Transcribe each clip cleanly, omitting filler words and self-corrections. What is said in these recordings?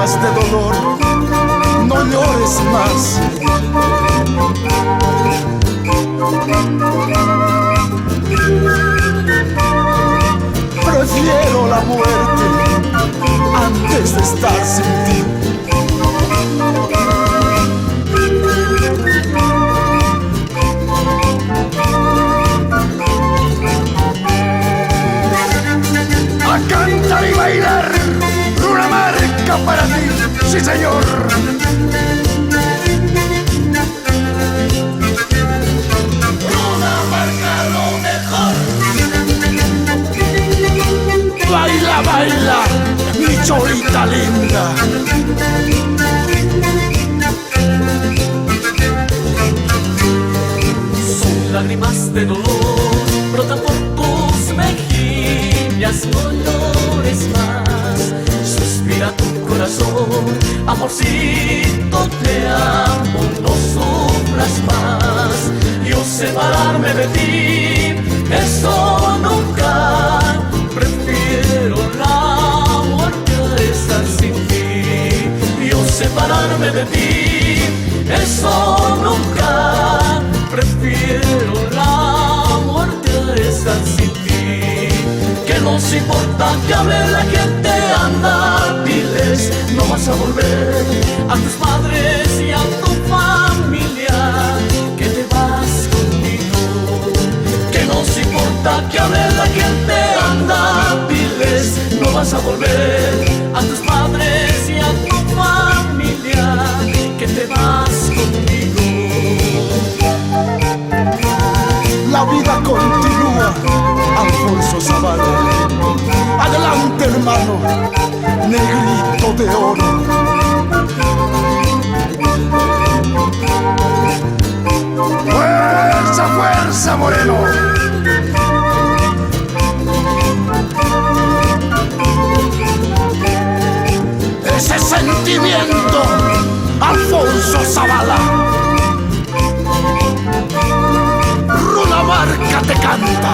lágrimas de dolor, no llores más. Prefiero la muerte antes de estar sin ti. A cantar y bailar una marca para ti, sí señor. Una marca lo mejor. Baila, baila, mi cholita linda. Son lágrimas de dolor, brotan por tus mejillas, no llores más. Suspira tu corazón, amorcito, te amo, no sufras más. Yo separarme de ti, eso nunca. Prefiero la muerte a estar sin ti. Yo separarme de ti, eso nunca. Prefiero la muerte a estar sin ti. Que nos importa que hable la gente, anda, diles, no vas a volver a tus padres y a tu familia, que te vas conmigo. Que nos importa que hable la gente, anda, diles, no vas a volver a tus padres y a tu familia, que te vas conmigo. La vida continúa, Alfonso Zavala. Adelante, hermano, negrito de oro. ¡Fuerza, fuerza, moreno! Ese sentimiento, Alfonso Zavala. Runa Marca te canta.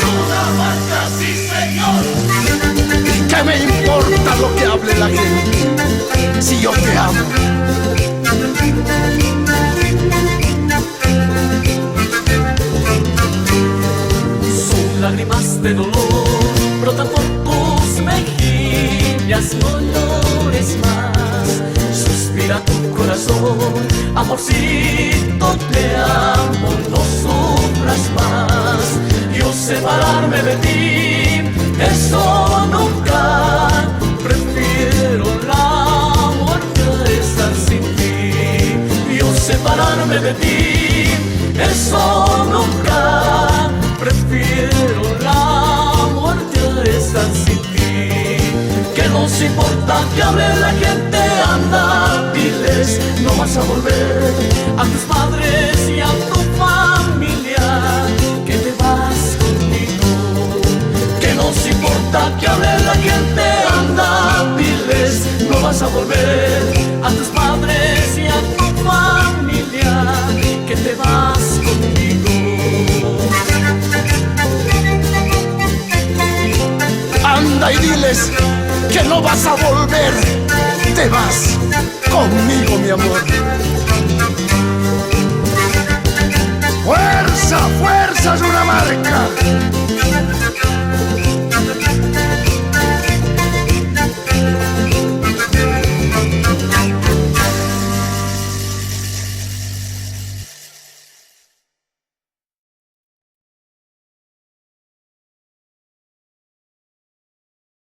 Runa Marca, sí señor. ¿Qué me importa lo que hable la gente si yo te amo? Lágrimas de dolor brotan por tus mejillas, no llores más. Suspira tu corazón, amorcito, te amo, no sufras más. Yo separarme de ti, eso nunca. Prefiero la muerte a estar sin ti. Yo separarme de ti, eso nunca. Prefiero la muerte a estar sin ti. Que nos importa que hable la gente, anda, diles, no vas a volver a tus padres y a tu familia, que te vas conmigo. Que nos importa que hable la gente, anda, diles, no vas a volver a tus padres y a tu familia, que te vas conmigo. Anda y diles que no vas a volver, te vas conmigo, mi amor.